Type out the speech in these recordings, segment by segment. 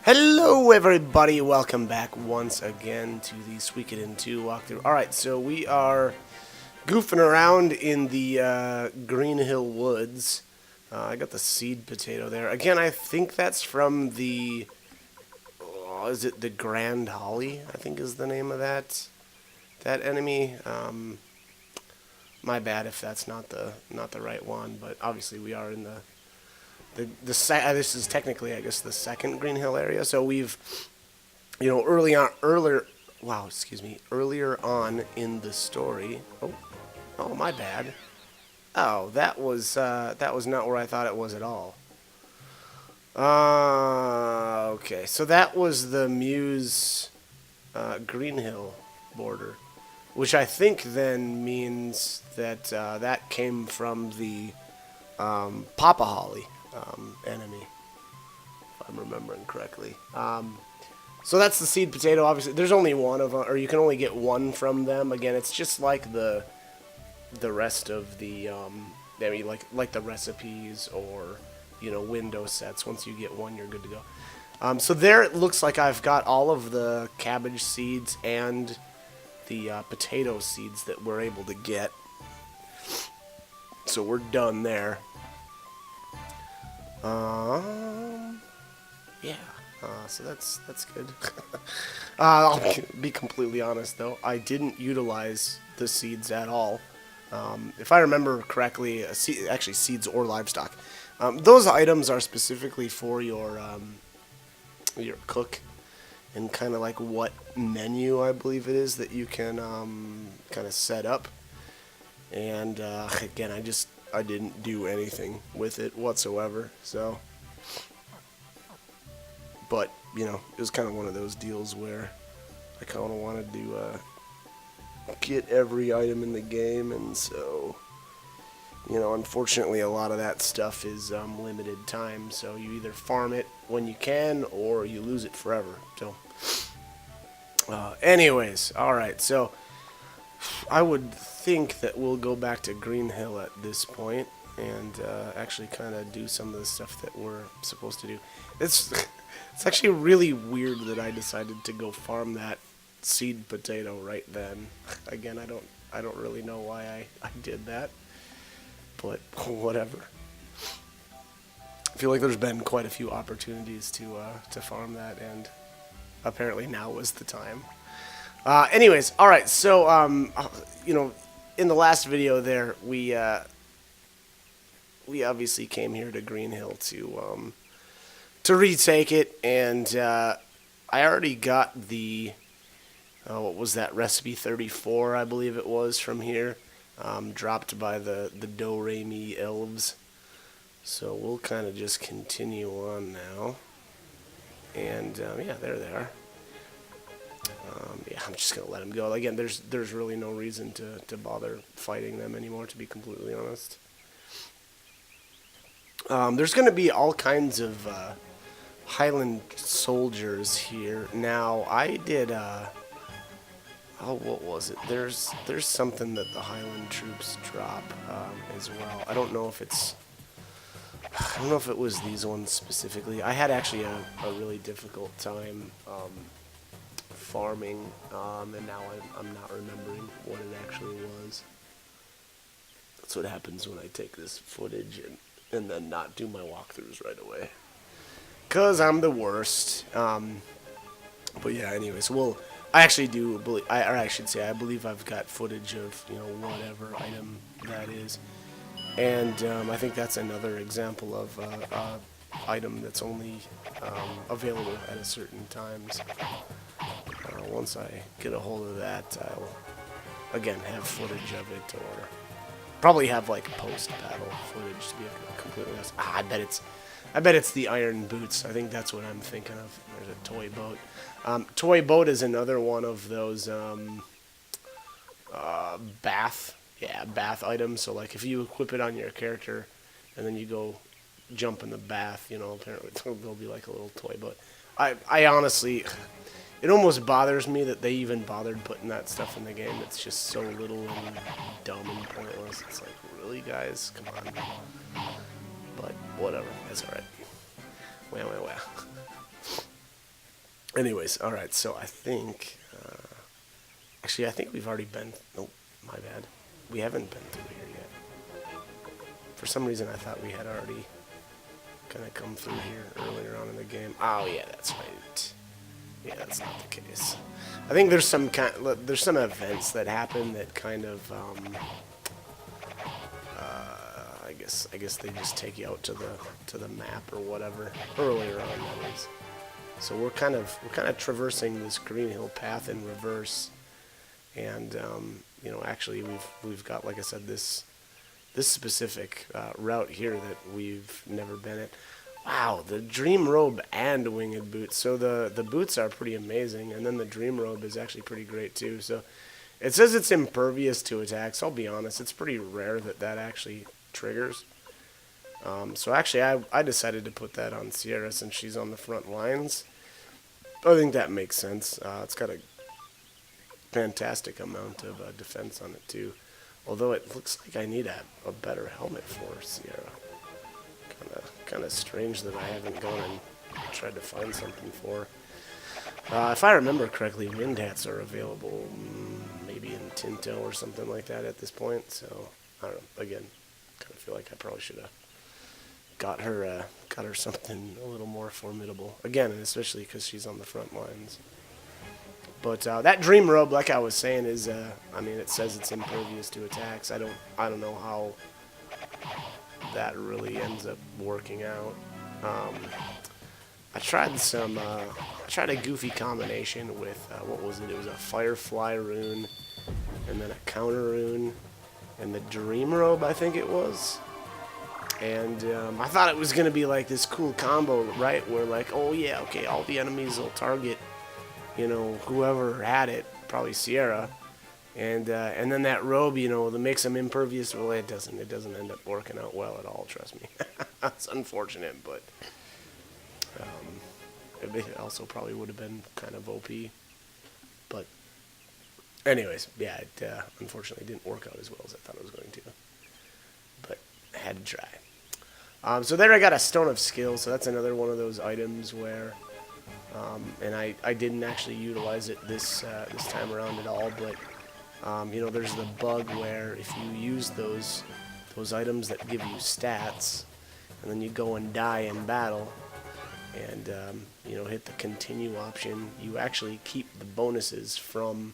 Hello everybody, welcome back once again to the Suikoden 2 walkthrough. Alright, so we are goofing around in the Green Hill Woods. I got the seed potato there. Again, I think that's from the... is it the Grand Holly, I think is the name of that enemy. My bad if that's not the right one, but obviously we are in this is technically, I guess, the second Green Hill area. So we've, earlier on in the story. Oh, my bad. Oh, that was not where I thought it was at all. Okay, so that was the Muse Green Hill border, which I think then means that that came from the Papa Holly enemy, if I'm remembering correctly. So that's the seed potato. Obviously, there's only one of them, or you can only get one from them. Again, it's just like the rest of the, like the recipes or window sets. Once you get one, you're good to go. So there, it looks like I've got all of the cabbage seeds and the potato seeds that we're able to get. So we're done there. Yeah. So that's good. I'll be completely honest though, I didn't utilize the seeds at all. If I remember correctly, actually seeds or livestock. Those items are specifically for your cook, and kind of like what menu I believe it is that you can kind of set up. And again, I didn't do anything with it whatsoever, so. But, it was kind of one of those deals where I kind of wanted to get every item in the game, and so, unfortunately a lot of that stuff is limited time, so you either farm it when you can, or you lose it forever, so. Anyways, alright, so I would think that we'll go back to Green Hill at this point and actually kind of do some of the stuff that we're supposed to do. It's actually really weird that I decided to go farm that seed potato right then. Again, I don't really know why I did that, but whatever. I feel like there's been quite a few opportunities to farm that, and apparently now was the time. Anyways, all right. So in the last video there, we obviously came here to Green Hill to retake it, and I already got the what was that, recipe 34, I believe it was, from here, dropped by the Do-Re-Mi elves. So we'll kind of just continue on now, and yeah, there they are. Yeah, I'm just gonna let them go. Again, there's really no reason to bother fighting them anymore, to be completely honest. There's gonna be all kinds of Highland soldiers here. Now, I did what was it? There's something that the Highland troops drop as well. I don't know if it was these ones specifically. I had actually a really difficult time farming, and now I'm not remembering what it actually was. That's what happens when I take this footage and then not do my walkthroughs right away, 'cause I'm the worst. But yeah, anyways, I actually do believe, or I should say, I believe I've got footage of whatever item that is, and I think that's another example of item that's only available at a certain times. Once I get a hold of that, I'll again have footage of it, or probably have like post-battle footage, to be completely honest. I bet it's the iron boots. I think that's what I'm thinking of. There's a toy boat. Toy boat is another one of those bath items. So like if you equip it on your character and then you go jump in the bath, apparently there'll be like a little toy boat. I honestly, it almost bothers me that they even bothered putting that stuff in the game. It's just so little and dumb and pointless. It's like, really, guys? Come on. But whatever. That's alright. Well. Anyways, all right. So I think, actually, I think we've already been. Nope, my bad. We haven't been through here yet. For some reason, I thought we had already kind of come through here earlier on in the game. Oh yeah, that's right. Yeah, that's not the case. I think there's some events that happen that kind of I guess they just take you out to the map or whatever earlier on, that is. So we're kind of traversing this Green Hill path in reverse, and actually we've got, like I said, this specific route here that we've never been at. Wow, the Dream Robe and Winged Boots. So the boots are pretty amazing, and then the Dream Robe is actually pretty great too. So it says it's impervious to attacks. I'll be honest, it's pretty rare that actually triggers. So actually, I decided to put that on Sierra since she's on the front lines. I think that makes sense. It's got a fantastic amount of defense on it too. Although it looks like I need a better helmet for Sierra. Kind of strange that I haven't gone and tried to find something for. If I remember correctly, wind hats are available maybe in Tinto or something like that at this point. So I don't know. Again, kind of feel like I probably should have got her something a little more formidable. Again, and especially because she's on the front lines. But that Dream Robe, like I was saying, is it says it's impervious to attacks. I don't know how that really ends up working out. I tried a goofy combination with what was it? It was a Firefly rune, and then a counter rune, and the Dream Robe, I think it was. And I thought it was gonna be like this cool combo, right? Where like, oh yeah, okay, all the enemies will target, whoever had it, probably Sierra. And then that robe, that makes them impervious. Well, it doesn't end up working out well at all. Trust me, that's unfortunate. But it also probably would have been kind of OP. But anyways, yeah, it unfortunately didn't work out as well as I thought it was going to. But I had to try. So there I got a Stone of Skill. So that's another one of those items where, and I didn't actually utilize it this time around at all, but. There's the bug where if you use those items that give you stats, and then you go and die in battle, and hit the continue option, you actually keep the bonuses from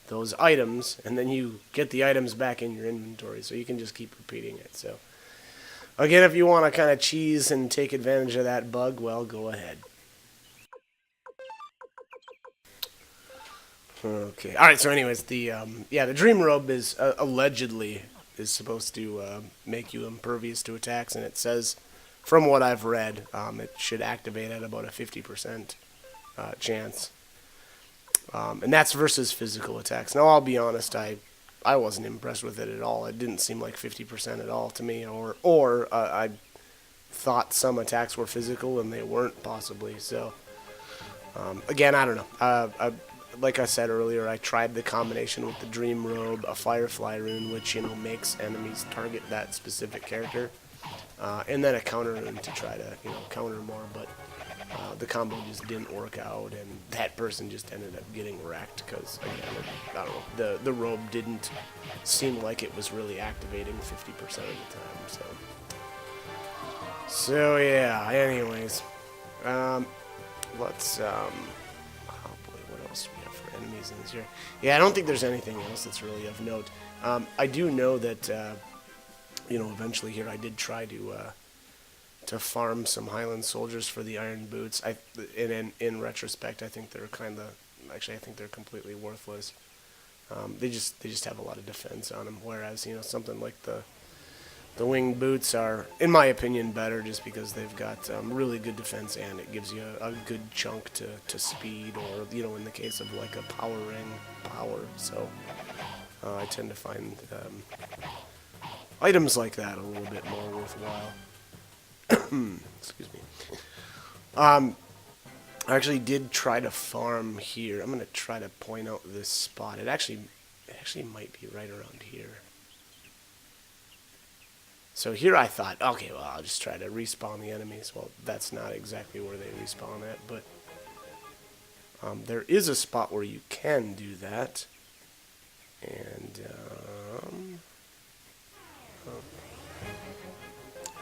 those items, and then you get the items back in your inventory, so you can just keep repeating it. So again, if you want to kind of cheese and take advantage of that bug, well, go ahead. Okay. All right. So, anyways, the Dream Robe is allegedly is supposed to make you impervious to attacks, and it says, from what I've read, it should activate at about a 50% chance, and that's versus physical attacks. Now, I'll be honest, I wasn't impressed with it at all. It didn't seem like 50% at all to me, or I thought some attacks were physical and they weren't possibly. So, again, I don't know. Like I said earlier, I tried the combination with the Dream Robe, a Firefly rune, which makes enemies target that specific character, and then a counter rune to try to counter more. But the combo just didn't work out, and that person just ended up getting wrecked because again, I don't know, the robe didn't seem like it was really activating 50% of the time. So yeah. Anyways, let's enemies in this year. Yeah, I don't think there's anything else that's really of note. I do know that eventually here I did try to farm some Highland soldiers for the iron boots. In retrospect, I think they're I think they're completely worthless. They just have a lot of defense on them, whereas something like the winged boots are, in my opinion, better just because they've got really good defense and it gives you a good chunk to speed, or in the case of like a power ring, power. So I tend to find items like that a little bit more worthwhile. Excuse me. I actually did try to farm here. I'm gonna try to point out this spot. It actually might be right around here. So here I thought, okay, well, I'll just try to respawn the enemies. Well, that's not exactly where they respawn at, but There is a spot where you can do that. And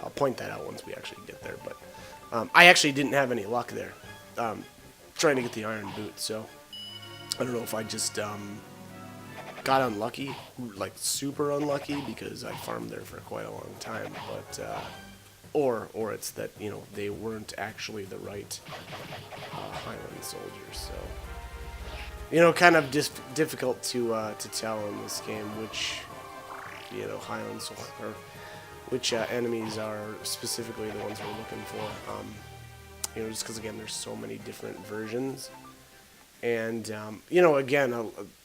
I'll point that out once we actually get there. But I actually didn't have any luck there trying to get the iron boot. So I don't know if I just got unlucky, like super unlucky, because I farmed there for quite a long time. But or it's that, you know, they weren't actually the right Highland soldiers. So, you know, kind of difficult to tell in this game which, you know, Highland soldiers, or which enemies are specifically the ones we're looking for. You know, just because, again, there's so many different versions. And, you know, again,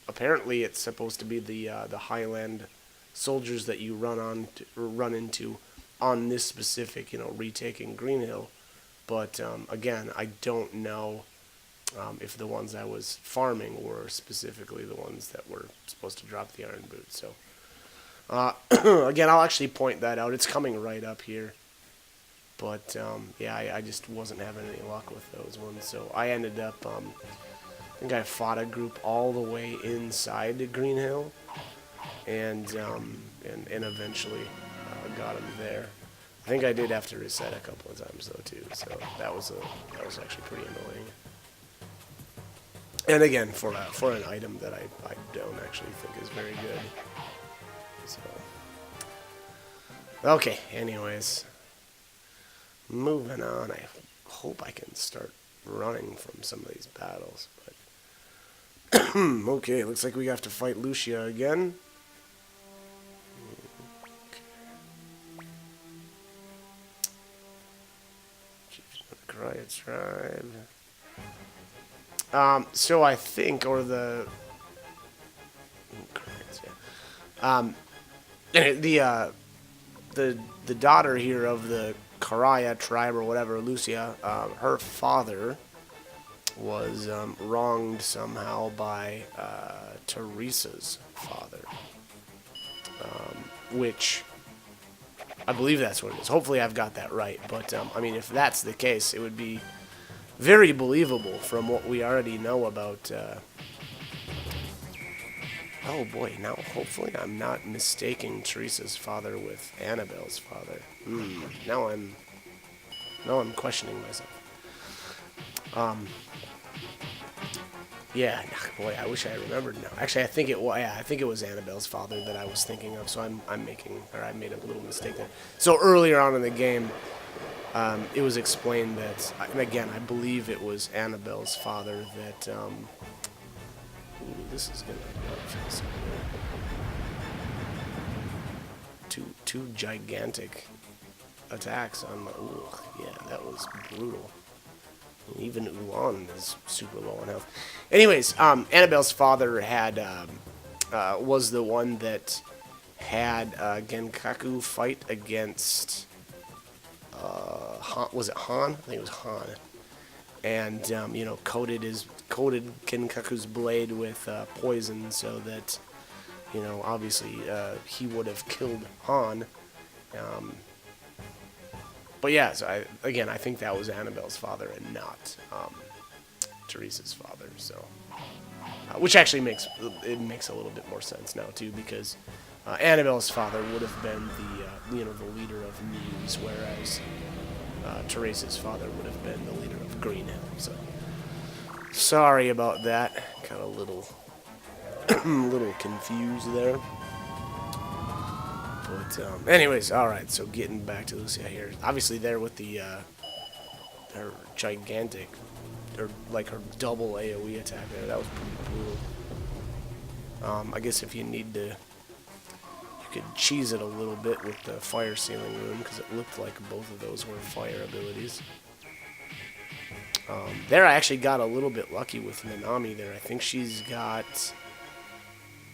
apparently it's supposed to be the Highland soldiers that you run into on this specific, you know, retaking Green Hill. But, again, I don't know if the ones I was farming were specifically the ones that were supposed to drop the iron boot. So, again, I'll actually point that out. It's coming right up here. But, yeah, I just wasn't having any luck with those ones. So I ended up, I think I fought a group all the way inside the Green Hill. And eventually got him there. I think I did have to reset a couple of times, though, too. So that was actually pretty annoying. And again, for an item that I don't actually think is very good. So, okay, anyways. Moving on. I hope I can start running from some of these battles. But okay, looks like we have to fight Lucia again. Cry tribe. So I think, or the the daughter here of the Karaya tribe or whatever, Lucia, her father was wronged somehow by Teresa's father, which I believe that's what it is. Hopefully I've got that right. But, I mean, if that's the case, it would be very believable from what we already know about... Oh, boy. Now, hopefully I'm not mistaking Teresa's father with Annabelle's father. Now I'm questioning myself. Yeah, boy, I wish I remembered now. Actually, I think it was Annabelle's father that I was thinking of. So I made a little mistake there. So earlier on in the game, it was explained that, and again, I believe it was Annabelle's father that. Ooh, this is gonna feel so good. Two gigantic attacks on my. Ooh, yeah, that was brutal. Even Ulan is super low on health. Anyways, Annabelle's father had was the one that had Genkaku fight against Han, was it Han? I think it was Han. And you know, coated Genkaku's blade with poison so that, you know, obviously he would have killed Han. But yeah, so I think that was Annabelle's father and not Teresa's father. So, which actually makes a little bit more sense now too, because Annabelle's father would have been the leader of Muse, whereas Teresa's father would have been the leader of Green Hill. So sorry about that. Kind of little confused there. But anyways, all right. So getting back to Lucia here, obviously there with the her gigantic, or like her double AOE attack there, that was pretty brutal. I guess if you need to, you could cheese it a little bit with the fire sealing rune, because it looked like both of those were fire abilities. There I actually got a little bit lucky with Nanami there. I think she's got,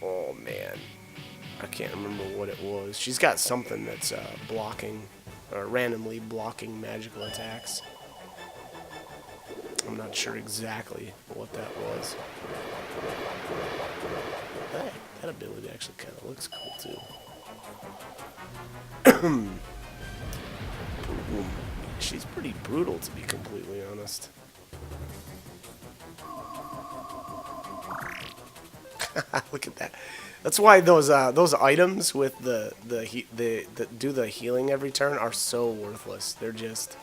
oh man, I can't remember what it was. She's got something that's blocking, or randomly blocking magical attacks. I'm not sure exactly what that was. Hey, that ability actually kind of looks cool too. She's pretty brutal, to be completely honest. Look at that. That's why those items with the do the healing every turn are so worthless. They're just,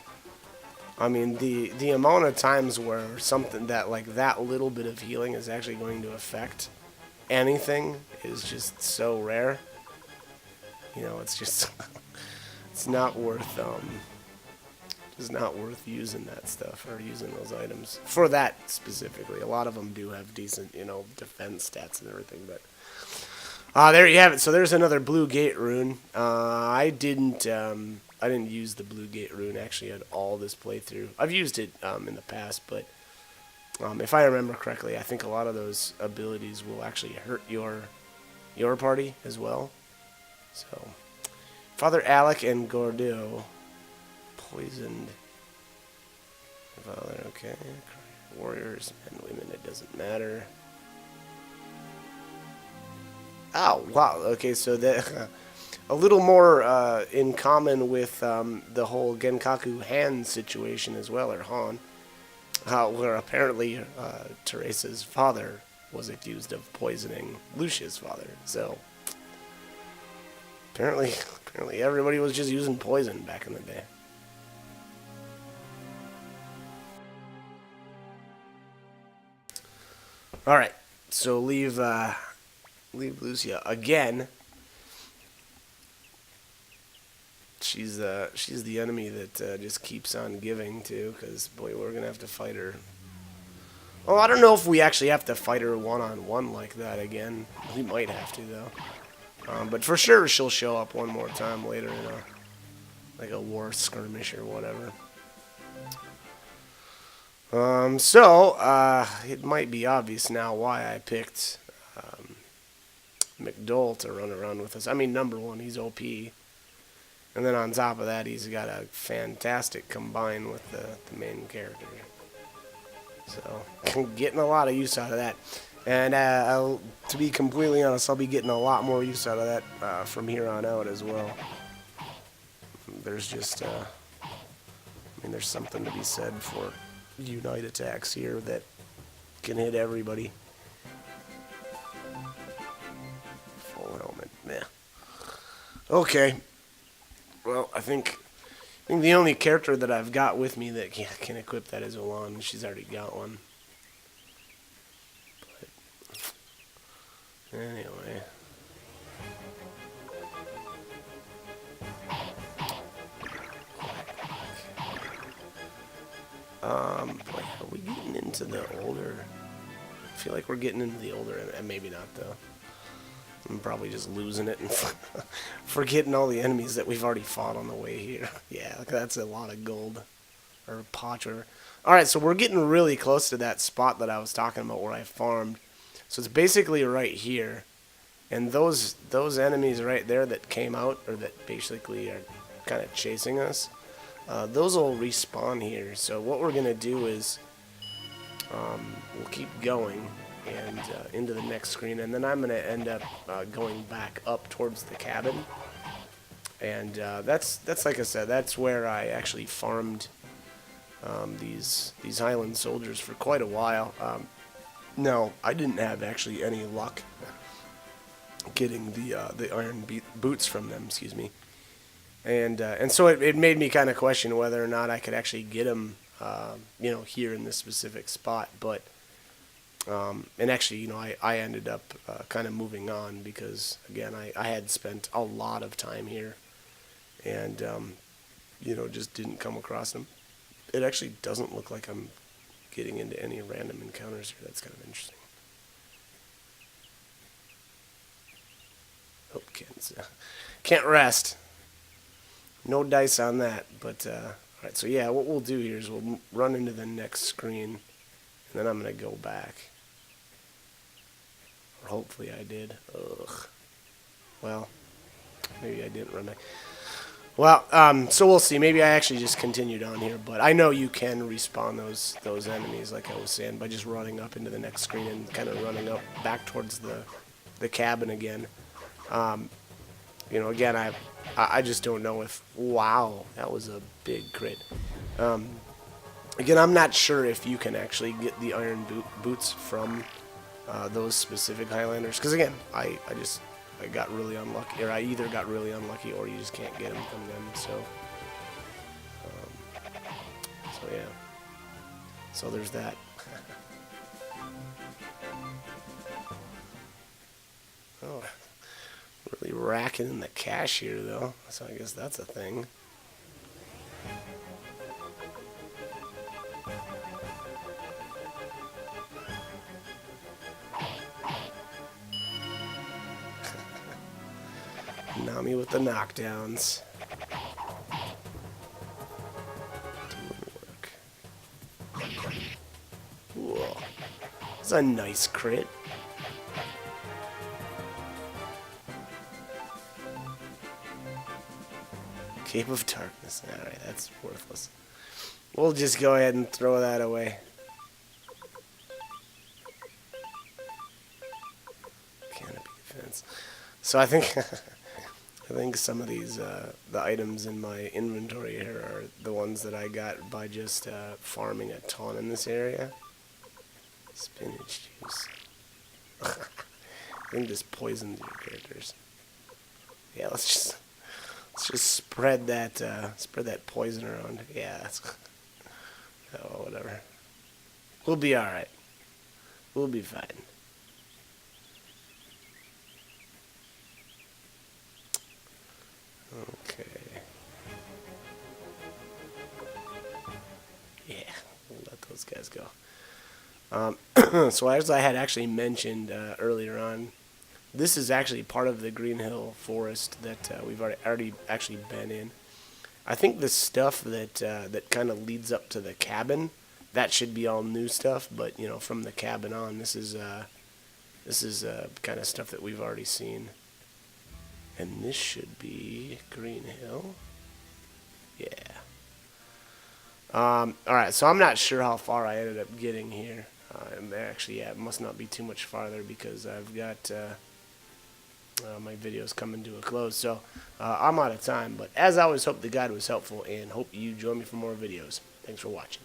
I mean, the amount of times where something that like that little bit of healing is actually going to affect anything is just so rare. You know, it's just it's not worth it's not worth using that stuff or using those items for that specifically. A lot of them do have decent, you know, defense stats and everything, but there you have it. So there's another blue gate rune. I didn't use the blue gate rune actually at all this playthrough. I've used it in the past, but if I remember correctly, I think a lot of those abilities will actually hurt your party as well. So Father Alec and Gordo poisoned. Father, okay. Warriors, men, women, it doesn't matter. Oh, wow. Okay, so that a little more in common with the whole Genkaku Han situation as well, or Han, where apparently Teresa's father was accused of poisoning Lucia's father. So apparently everybody was just using poison back in the day. All right, so leave Lucia again. She's the enemy that just keeps on giving too, because boy, we're gonna have to fight her. Well, I don't know if we actually have to fight her one-on-one like that again. We might have to though. But for sure, she'll show up one more time later in a war skirmish or whatever. So it might be obvious now why I picked McDowell to run around with us. I mean, number one, he's OP. And then on top of that, he's got a fantastic combine with the main character. So, I'm getting a lot of use out of that. And to be completely honest, I'll be getting a lot more use out of that from here on out as well. There's just, I mean, there's something to be said for unite attacks here that can hit everybody. Full helmet, meh. Okay. Well, I think the only character that I've got with me that can equip that is Ulan. She's already got one. But anyway. Boy, are we getting into the older? I feel like we're getting into the older, and maybe not though. I'm probably just losing it and forgetting all the enemies that we've already fought on the way here. Yeah, that's a lot of gold. Or pot. Alright, so we're getting really close to that spot that I was talking about where I farmed. So it's basically right here. And those enemies right there that came out, or that basically are kind of chasing us, those will respawn here. So what we're going to do is we'll keep going and into the next screen, and then I'm going to end up going back up towards the cabin, and that's like I said, that's where I actually farmed these Highland soldiers for quite a while. No, I didn't have actually any luck getting the iron boots from them, excuse me, and so it made me kind of question whether or not I could actually get them, you know, here in this specific spot, but. And actually, you know, I ended up kind of moving on because, again, I had spent a lot of time here and, you know, just didn't come across them. It actually doesn't look like I'm getting into any random encounters here. That's kind of interesting. Oh, can't rest. No dice on that. But, alright, so yeah, what we'll do here is we'll run into the next screen, and then I'm going to go back. Or hopefully I did. Ugh. Well, maybe I didn't run back. Well, so we'll see. Maybe I actually just continued on here, but I know you can respawn those enemies, like I was saying, by just running up into the next screen and kind of running up back towards the cabin again. You know, again, I just don't know if... Wow, that was a big crit. Again, I'm not sure if you can actually get the iron boots from those specific Highlanders. Because again, I got really unlucky, or I either got really unlucky or you just can't get them from them. So yeah. So there's that. Oh, really racking in the cash here though. So I guess that's a thing. Nami with the knockdowns. Whoa. That's a nice crit. Cape of Darkness. Alright, that's worthless. We'll just go ahead and throw that away. Canopy defense. So I think I think some of these the items in my inventory here are the ones that I got by just farming a ton in this area. Spinach juice. I think this poisons your characters. Yeah, let's just spread that poison around. Yeah, that's oh, whatever. We'll be all right. We'll be fine. Okay. Yeah, we'll let those guys go. So as I had actually mentioned earlier on, this is actually part of the Green Hill Forest that we've already actually been in. I think the stuff that that kind of leads up to the cabin, that should be all new stuff. But you know, from the cabin on, this is kind of stuff that we've already seen. And this should be Green Hill. Yeah. All right. So I'm not sure how far I ended up getting here. Actually, yeah, it must not be too much farther because I've got my video's coming to a close. So I'm out of time. But as always, hope the guide was helpful and hope you join me for more videos. Thanks for watching.